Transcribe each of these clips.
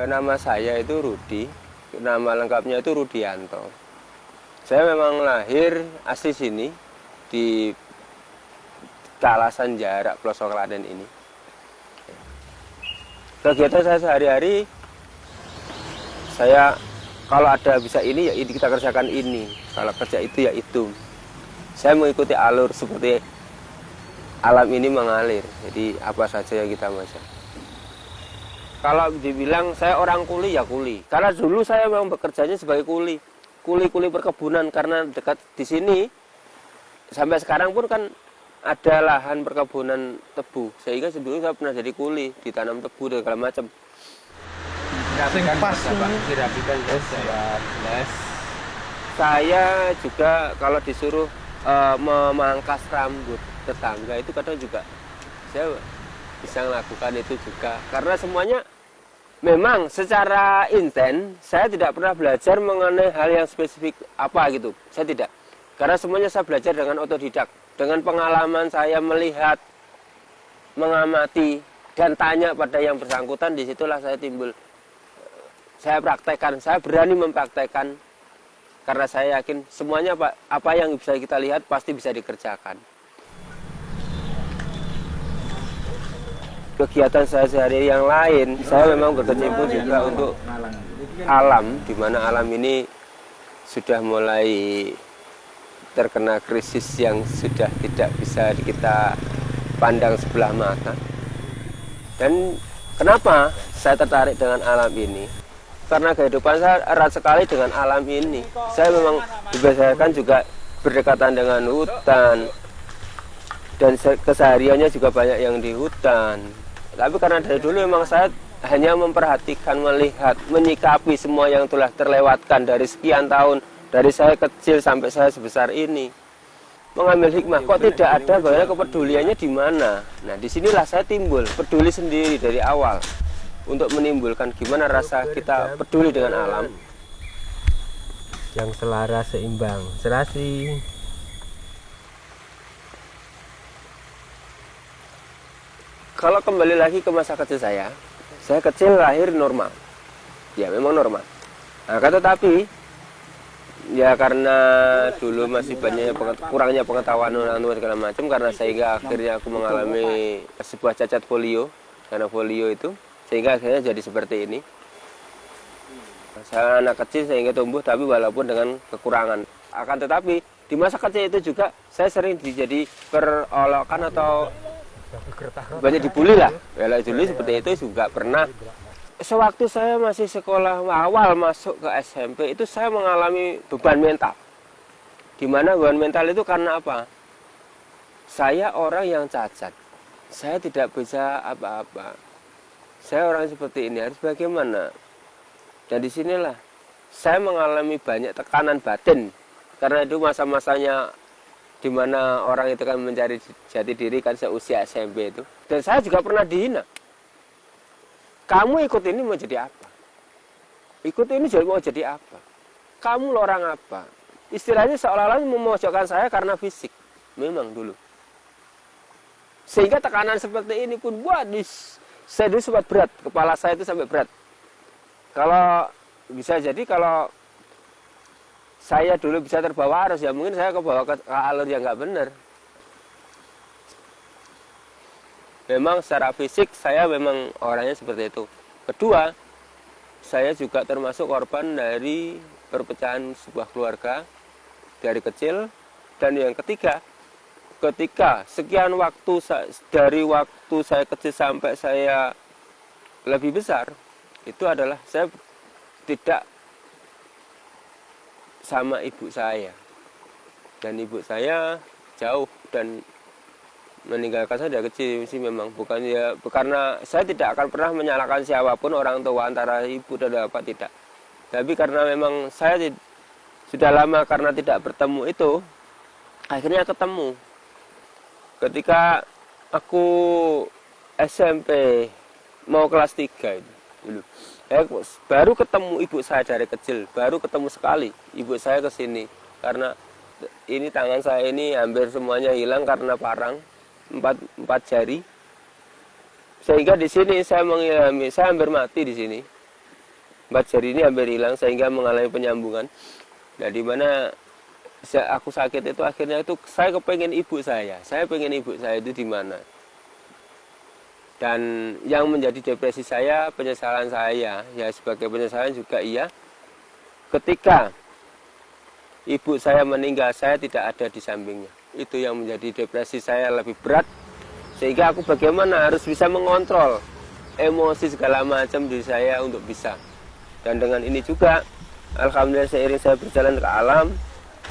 Nama saya itu Rudi, nama lengkapnya itu Rudianto. Saya memang lahir asli sini, di Kalasan Jarak, pelosok Klaten ini. Kegiatan saya sehari-hari, saya kalau ada bisa ini, ya ini kita kerjakan ini. Kalau kerja itu, ya itu. Saya mengikuti alur seperti alam ini mengalir. Jadi apa saja yang kita masak. Kalau dibilang saya orang kuli, ya kuli. Karena dulu saya memang bekerjanya sebagai kuli. Kuli-kuli perkebunan, karena dekat di sini. Sampai sekarang pun kan ada lahan perkebunan tebu. Sehingga sebelumnya saya pernah jadi kuli, ditanam tebu dan segala macam. Dirapikan les. Saya juga kalau disuruh memangkas rambut tetangga itu kadang juga saya bisa melakukan itu juga. Karena semuanya memang secara inten saya tidak pernah belajar mengenai hal yang spesifik apa gitu. Saya tidak. Karena semuanya saya belajar dengan otodidak. Dengan pengalaman saya melihat, mengamati, dan tanya pada yang bersangkutan, disitulah saya timbul. Saya praktekkan, saya berani mempraktekkan. Karena saya yakin semuanya apa yang bisa kita lihat pasti bisa dikerjakan. Kegiatan saya sehari yang lain, saya memang berkecimpung juga untuk alam, di mana alam ini sudah mulai terkena krisis yang sudah tidak bisa kita pandang sebelah mata. Dan kenapa saya tertarik dengan alam ini? Karena kehidupan saya erat sekali dengan alam ini. Saya memang dibiasakan juga berdekatan dengan hutan, dan kesehariannya juga banyak yang di hutan. Tapi karena dari dulu memang saya hanya memperhatikan, melihat, menyikapi semua yang telah terlewatkan dari sekian tahun, dari saya kecil sampai saya sebesar ini. Mengambil hikmah, kok tidak ada, bagaimana kepeduliannya di mana? Nah, disinilah saya timbul, peduli sendiri dari awal. Untuk menimbulkan gimana rasa kita peduli dengan alam. Yang selaras, seimbang, serasi. Kalau kembali lagi ke masa kecil saya kecil lahir normal. Ya memang normal. Nah, tetapi ya karena dulu masih banyak kurangnya pengetahuan orang tua segala macam, karena sehingga akhirnya aku mengalami sebuah cacat polio. Karena polio itu sehingga akhirnya jadi seperti ini. Saya anak kecil sehingga tumbuh tapi walaupun dengan kekurangan. Akan tetapi di masa kecil itu juga saya sering jadi perolokan atau banyak dibully lah. Kalau dulu seperti itu juga pernah. Sewaktu saya masih sekolah awal masuk ke SMP itu saya mengalami beban mental. Di mana beban mental itu karena apa? Saya orang yang cacat. Saya tidak bisa apa-apa. Saya orang seperti ini harus bagaimana? Dan disinilah saya mengalami banyak tekanan batin. Karena itu masa-masanya di mana orang itu kan mencari jati diri kan seusia SMP itu. Dan saya juga pernah dihina. Kamu ikut ini mau jadi apa? Ikut ini mau jadi apa? Kamu orang apa? Istilahnya seolah-olah memojokkan saya karena fisik. Memang dulu. Sehingga tekanan seperti ini pun saya dulu sempat berat. Kepala saya itu sampai berat. Kalau bisa jadi kalau saya dulu bisa terbawa arus, ya mungkin saya kebawa ke alur yang nggak benar. Memang secara fisik saya memang orangnya seperti itu. Kedua, saya juga termasuk korban dari perpecahan sebuah keluarga dari kecil. Dan yang ketiga, ketika sekian waktu dari waktu saya kecil sampai saya lebih besar, itu adalah saya tidak sama ibu saya, dan ibu saya jauh dan meninggalkan saya dari kecil sih. Memang bukan ya karena saya tidak akan pernah menyalahkan siapapun orang tua antara ibu dan bapak, tidak. Tapi karena memang saya sudah lama karena tidak bertemu itu, akhirnya ketemu ketika aku SMP mau kelas 3 itu dulu. Baru ketemu ibu saya dari kecil, baru ketemu sekali ibu saya ke sini. Karena ini tangan saya ini hampir semuanya hilang karena parang, 4 jari. Sehingga di sini saya mengilhami, saya hampir mati di sini. 4 jari ini hampir hilang sehingga mengalami penyambungan. Nah, di mana aku sakit itu akhirnya itu saya kepengen ibu saya pengen ibu saya itu di mana. Dan yang menjadi depresi saya, penyesalan saya, ya sebagai penyesalan juga iya, ketika ibu saya meninggal, saya tidak ada di sampingnya. Itu yang menjadi depresi saya lebih berat, sehingga aku bagaimana harus bisa mengontrol emosi segala macam diri saya untuk bisa. Dan dengan ini juga, alhamdulillah seiring saya berjalan ke alam,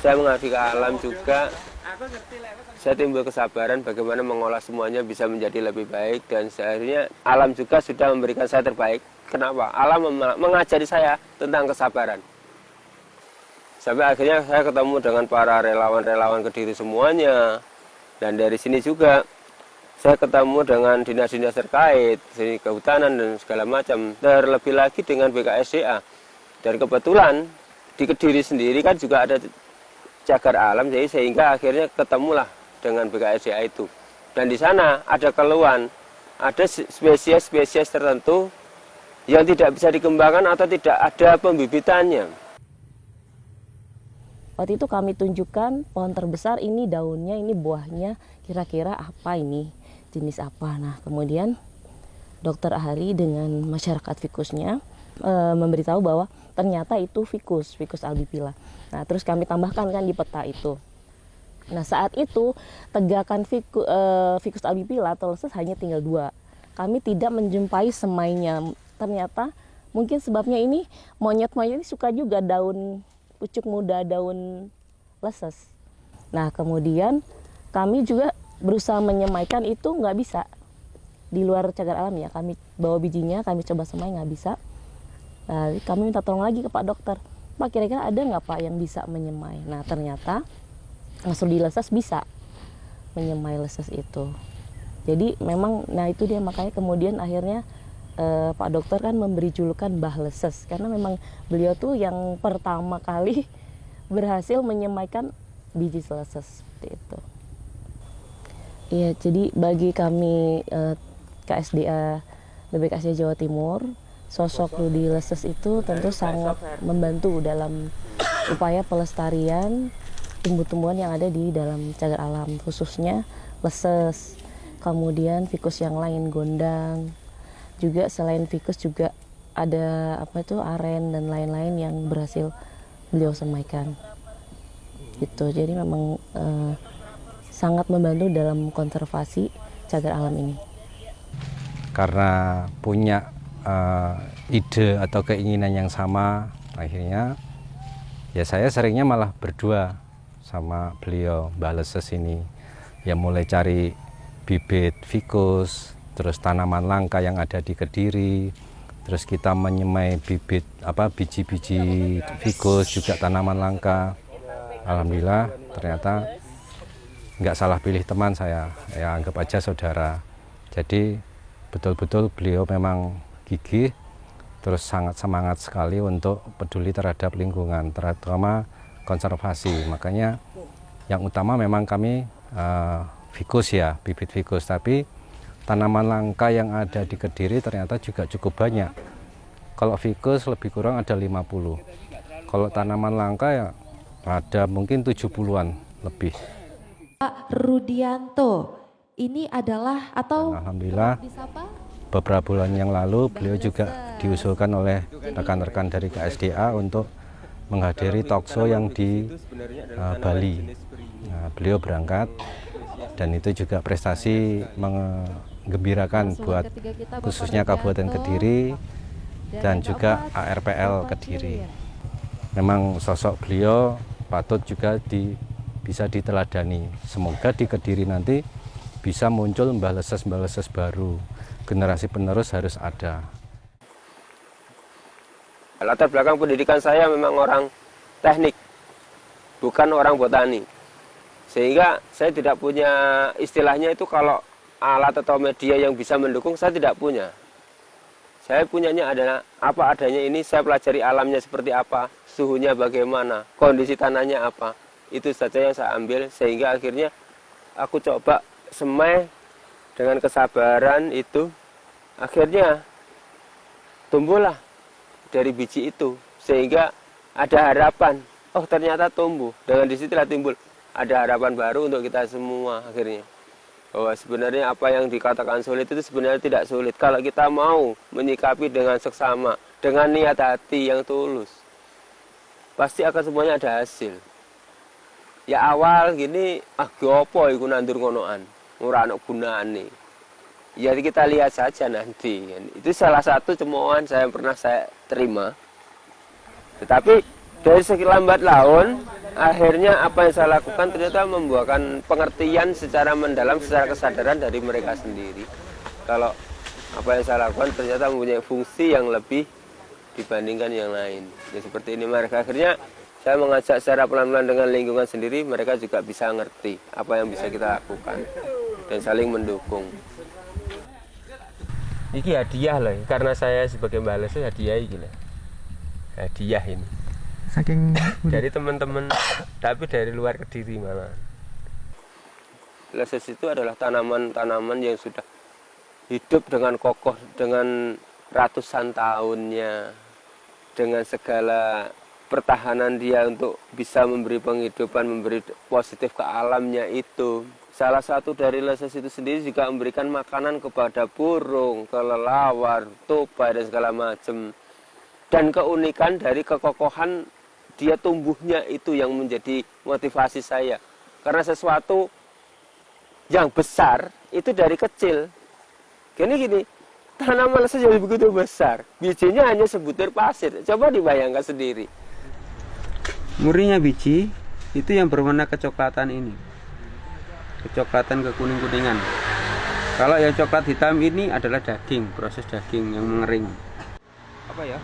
saya mengabdi ke alam juga, saya timbul kesabaran bagaimana mengolah semuanya bisa menjadi lebih baik. Dan seharusnya alam juga sudah memberikan saya terbaik. Kenapa? Alam mengajari saya tentang kesabaran. Sampai akhirnya saya ketemu dengan para relawan-relawan Kediri semuanya. Dan dari sini juga saya ketemu dengan dinas-dinas terkait, sini kehutanan dan segala macam. Terlebih lagi dengan BKSDA. Dan kebetulan di Kediri sendiri kan juga ada cagar alam, jadi sehingga akhirnya ketemulah dengan BKSDA itu. Dan di sana ada keluhan, ada spesies-spesies tertentu yang tidak bisa dikembangkan atau tidak ada pembibitannya. Waktu itu kami tunjukkan pohon terbesar, ini daunnya, ini buahnya, kira-kira apa ini, jenis apa. Nah, kemudian dokter ahli dengan masyarakat fikusnya memberitahu bahwa ternyata itu ficus albipila. Nah, terus kami tambahkan kan di peta itu. Nah, saat itu tegakan ficus albipila atau leses hanya tinggal 2. Kami tidak menjumpai semainya. Ternyata mungkin sebabnya ini monyet-monyet ini suka juga daun pucuk muda, daun leses. Nah, kemudian kami juga berusaha menyemaikan, itu nggak bisa. Di luar cagar alam ya, kami bawa bijinya, kami coba semai, nggak bisa. Nah, kami minta tolong lagi ke Pak Dokter. Pak, kira-kira ada nggak Pak yang bisa menyemai? Nah, ternyata Studi leses bisa menyemai leses itu. Jadi memang, nah itu dia, makanya kemudian akhirnya Pak Dokter kan memberi julukan Mbah Leses, karena memang beliau tuh yang pertama kali berhasil menyemaikan biji leses seperti itu. Iya, jadi bagi kami KSDA BPKSDA Jawa Timur, sosok Rudi Leses itu tentu sangat membantu dalam upaya pelestarian tumbuh-tumbuhan yang ada di dalam cagar alam, khususnya leses, kemudian ficus yang lain, gondang, juga selain ficus juga ada aren dan lain-lain yang berhasil beliau semaikan. Gitu. Jadi memang sangat membantu dalam konservasi cagar alam ini. Karena punya ide atau keinginan yang sama, akhirnya ya saya seringnya malah berdua sama beliau, Mbah Leses ini, yang mulai cari bibit ficus, terus tanaman langka yang ada di Kediri, terus kita menyemai bibit biji-biji ficus juga tanaman langka. Alhamdulillah ternyata nggak salah pilih teman saya, ya anggap aja saudara. Jadi betul-betul beliau memang gigih, terus sangat semangat sekali untuk peduli terhadap lingkungan, terutama konservasi. Makanya yang utama memang kami ficus ya, bibit ficus, tapi tanaman langka yang ada di Kediri ternyata juga cukup banyak. Kalau ficus lebih kurang ada 50. Kalau tanaman langka ya ada mungkin 70-an lebih. Pak Rudianto, ini adalah atau alhamdulillah beberapa bulan yang lalu beliau juga diusulkan oleh rekan-rekan dari KSDA untuk menghadiri talkshow yang di Bali. Nah, beliau berangkat dan itu juga prestasi menggembirakan buat khususnya Kabupaten Kediri dan juga ARPL Kediri. Memang sosok beliau patut juga bisa diteladani. Semoga di Kediri nanti bisa muncul Mbah Leses baru. Generasi penerus harus ada. Latar belakang pendidikan saya memang orang teknik, bukan orang botani. Sehingga saya tidak punya istilahnya itu kalau alat atau media yang bisa mendukung, saya tidak punya. Saya punyanya adalah apa adanya ini, saya pelajari alamnya seperti apa, suhunya bagaimana, kondisi tanahnya apa. Itu saja yang saya ambil, sehingga akhirnya aku coba semai dengan kesabaran itu, akhirnya tumbuhlah dari biji itu, sehingga ada harapan. Oh ternyata tumbuh. Dengan disitulah timbul ada harapan baru untuk kita semua akhirnya. Bahwa sebenarnya apa yang dikatakan sulit itu sebenarnya tidak sulit. Kalau kita mau menyikapi dengan seksama, dengan niat hati yang tulus, pasti akan semuanya ada hasil. Ya awal gini, gopo iku nandur ngonoan, ora ana gunane. Ya kita lihat saja nanti. Itu salah satu cemoohan saya pernah saya terima. Tetapi dari sekian lambat laun, akhirnya apa yang saya lakukan ternyata membuahkan pengertian secara mendalam, secara kesadaran dari mereka sendiri. Kalau apa yang saya lakukan ternyata mempunyai fungsi yang lebih dibandingkan yang lain. Ya, seperti ini mereka akhirnya saya mengajak secara pelan-pelan dengan lingkungan sendiri, mereka juga bisa ngerti apa yang bisa kita lakukan dan saling mendukung. Ini hadiah loh, karena saya sebagai mbak Lesus hadiah ini. Hadiah ini. Saking Dari teman-teman, tapi dari luar Kediri malah. Lesus itu adalah tanaman-tanaman yang sudah hidup dengan kokoh, dengan ratusan tahunnya, dengan segala pertahanan dia untuk bisa memberi penghidupan, memberi positif ke alamnya itu. Salah satu dari Lesus itu sendiri juga memberikan makanan kepada burung, kelelawar, tupai dan segala macam. Dan keunikan dari kekokohan dia tumbuhnya itu yang menjadi motivasi saya. Karena sesuatu yang besar itu dari kecil. Gini, tanaman Lesus jadi begitu besar. Bijinya hanya sebutir pasir. Coba dibayangkan sendiri. Murninya biji itu yang berwarna kecoklatan ini. Kecoklatan kekuning-kuningan. Kalau yang coklat hitam ini adalah daging, proses daging yang mengering. Apa ya?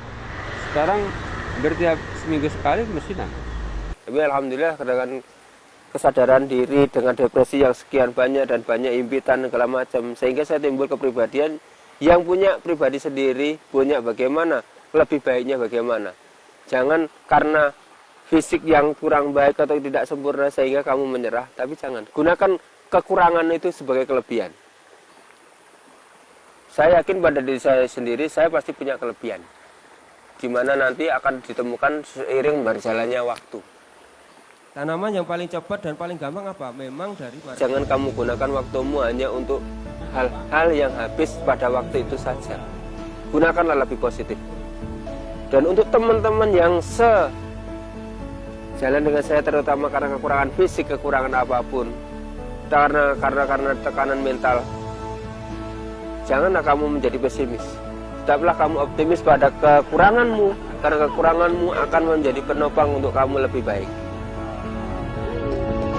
Sekarang bertiap seminggu sekali mesti nangis. Tapi alhamdulillah dengan kesadaran diri, dengan depresi yang sekian banyak dan banyak impitan segala macam, sehingga saya timbul kepribadian yang punya pribadi sendiri, punya bagaimana, lebih baiknya bagaimana. Jangan karena fisik yang kurang baik atau tidak sempurna sehingga kamu menyerah, tapi jangan. Gunakan kekurangan itu sebagai kelebihan. Saya yakin pada diri saya sendiri, saya pasti punya kelebihan. Di mana nanti akan ditemukan seiring berjalannya waktu. Tanaman yang paling cepat dan paling gampang apa? Memang dari Jangan kamu gunakan waktumu hanya untuk hal-hal yang habis pada waktu itu saja. Gunakanlah lebih positif. Dan untuk teman-teman yang jalan dengan saya, terutama karena kekurangan fisik, kekurangan apapun, karena tekanan mental, janganlah kamu menjadi pesimis. Tetaplah kamu optimis pada kekuranganmu, karena kekuranganmu akan menjadi penopang untuk kamu lebih baik.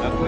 Aku